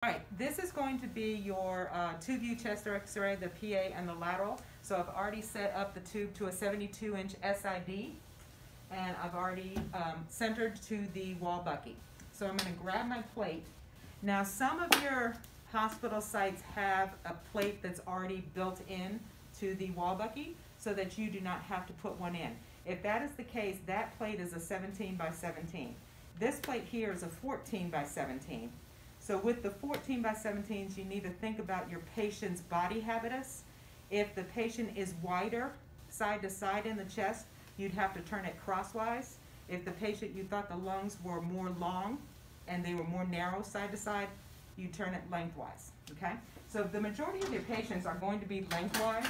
All right, this is going to be your two-view chest X-ray, the PA and the lateral. So I've already set up the tube to a 72-inch SID, and I've already centered to the wall bucky. So I'm going to grab my plate. Now, some of your hospital sites have a plate that's already built in to the wall bucky so that you do not have to put one in. If that is the case, that plate is a 17 by 17. This plate here is a 14 by 17. So with the 14 by 17s, you need to think about your patient's body habitus. If the patient is wider side to side in the chest, you'd have to turn it crosswise. If the patient, you thought the lungs were more long and they were more narrow side to side, you turn it lengthwise, okay? So the majority of your patients are going to be lengthwise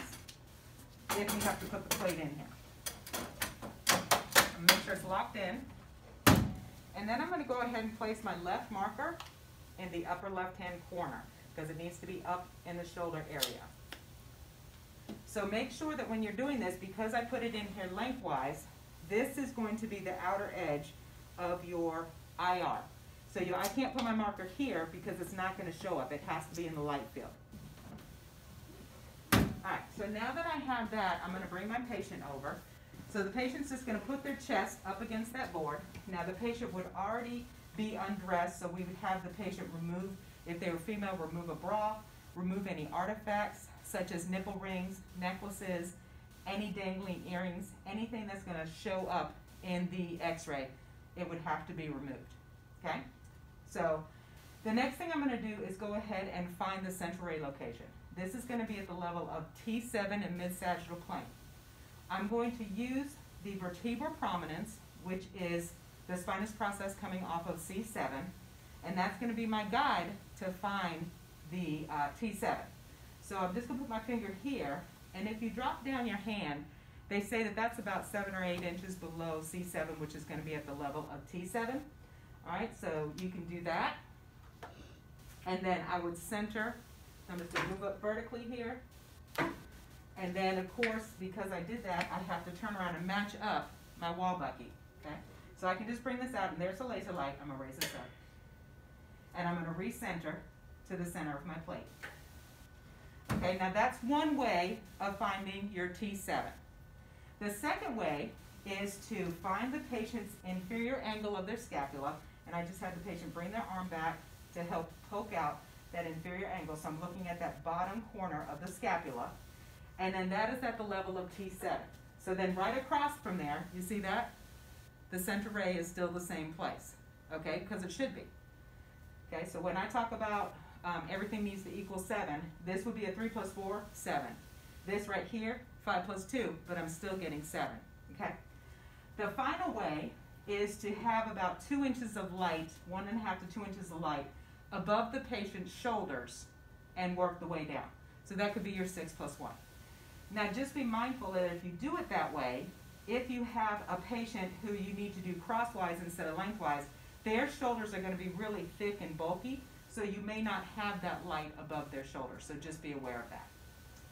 if you have to put the plate in here. Make sure it's locked in. And then I'm going to go ahead and place my left marker in the upper left-hand corner because it needs to be up in the shoulder area. So make sure that when you're doing this, because I put it in here lengthwise, this is going to be the outer edge of your IR. So I can't put my marker here because it's not going to show up. It has to be in the light field. All right, so now that I have that, I'm going to bring my patient over. So the patient's just going to put their chest up against that board. Now the patient would already be undressed, so we would have the patient remove, if they were female, remove a bra, remove any artifacts such as nipple rings, necklaces, any dangling earrings, anything that's going to show up in the x-ray, it would have to be removed, okay? So the next thing I'm going to do is go ahead and find the central ray location. This is going to be at the level of T7 and mid-sagittal plane. I'm going to use the vertebral prominence, which is the spinous process coming off of C7, and that's going to be my guide to find the T7. So I'm just going to put my finger here, and if you drop down your hand, they say that that's about 7 or 8 inches below C7, which is going to be at the level of T7. All right, so you can do that. And then I would center. I'm just going to move up vertically here. And then, of course, because I did that, I have to turn around and match up my wall bucky. Okay? So I can just bring this out, and there's a laser light. I'm going to raise this up. And I'm going to recenter to the center of my plate. Okay, now that's one way of finding your T7. The second way is to find the patient's inferior angle of their scapula, and I just have the patient bring their arm back to help poke out that inferior angle. So I'm looking at that bottom corner of the scapula, and then that is at the level of T7. So then right across from there, you see that? The center ray is still the same place, okay, because it should be. Okay, so when I talk about everything needs to equal 7, this would be a 3 plus 4, 7. This right here, 5 plus 2, but I'm still getting 7, okay? The final way is to have about 2 inches of light, 1.5 to 2 inches of light, above the patient's shoulders and work the way down. So that could be your 6 plus 1. Now just be mindful that if you do it that way, if you have a patient who you need to do crosswise instead of lengthwise, their shoulders are going to be really thick and bulky, so you may not have that light above their shoulders, so just be aware of that.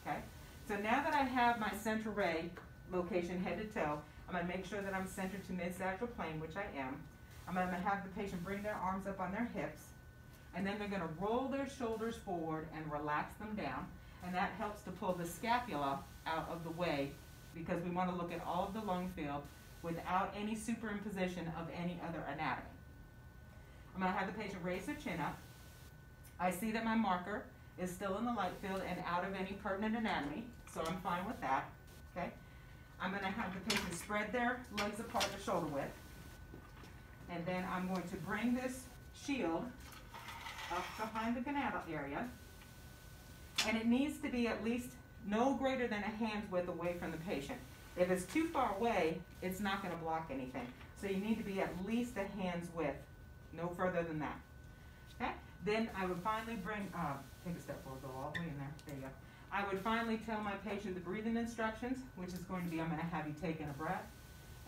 Okay? So now that I have my central ray location head to toe, I'm going to make sure that I'm centered to mid-sagittal plane, which I am. I'm going to have the patient bring their arms up on their hips, and then they're going to roll their shoulders forward and relax them down, and that helps to pull the scapula out of the way because we want to look at all of the lung field without any superimposition of any other anatomy. I'm going to have the patient raise their chin up. I see that my marker is still in the light field and out of any pertinent anatomy, so I'm fine with that. Okay? I'm going to have the patient spread their legs apart to shoulder width, and then I'm going to bring this shield up behind the gonadal area, and it needs to be at least no greater than a hand's width away from the patient. If it's too far away, it's not going to block anything. So you need to be at least a hand's width, no further than that. Okay? Then I would finally bring, take a step forward, go all the way in there. There you go. I would finally tell my patient the breathing instructions, which is going to be, I'm going to have you take in a breath,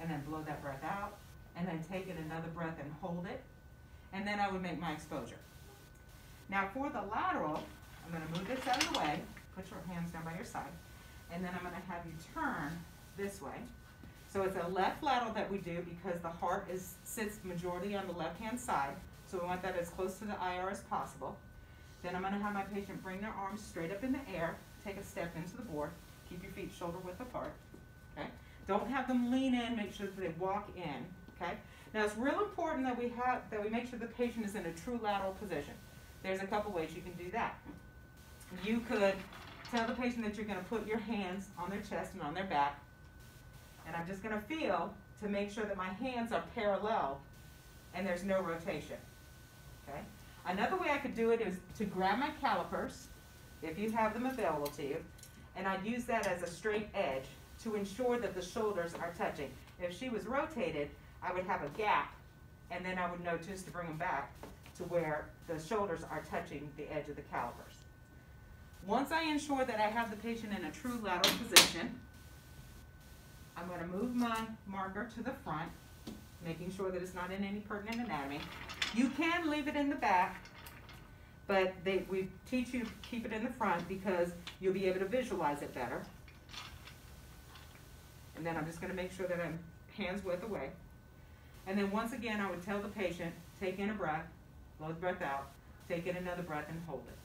and then blow that breath out, and then take in another breath and hold it, and then I would make my exposure. Now for the lateral, I'm going to move this out of the way, put your hands down by your side, and then I'm going to have you turn this way. So it's a left lateral that we do because the heart sits majority on the left-hand side, so we want that as close to the IR as possible. Then I'm going to have my patient bring their arms straight up in the air, take a step into the board, keep your feet shoulder width apart, okay? Don't have them lean in, make sure that they walk in, okay? Now it's real important that we make sure the patient is in a true lateral position. There's a couple ways you can do that. You could tell the patient that you're going to put your hands on their chest and on their back, and I'm just going to feel to make sure that my hands are parallel and there's no rotation, okay? Another way I could do it is to grab my calipers, if you have them available to you, and I'd use that as a straight edge to ensure that the shoulders are touching. If she was rotated, I would have a gap, and then I would know just to bring them back to where the shoulders are touching the edge of the calipers. Once I ensure that I have the patient in a true lateral position, I'm going to move my marker to the front, making sure that it's not in any pertinent anatomy. You can leave it in the back, but we teach you to keep it in the front because you'll be able to visualize it better. And then I'm just going to make sure that I'm hands width away. And then once again, I would tell the patient, take in a breath, blow the breath out, take in another breath and hold it.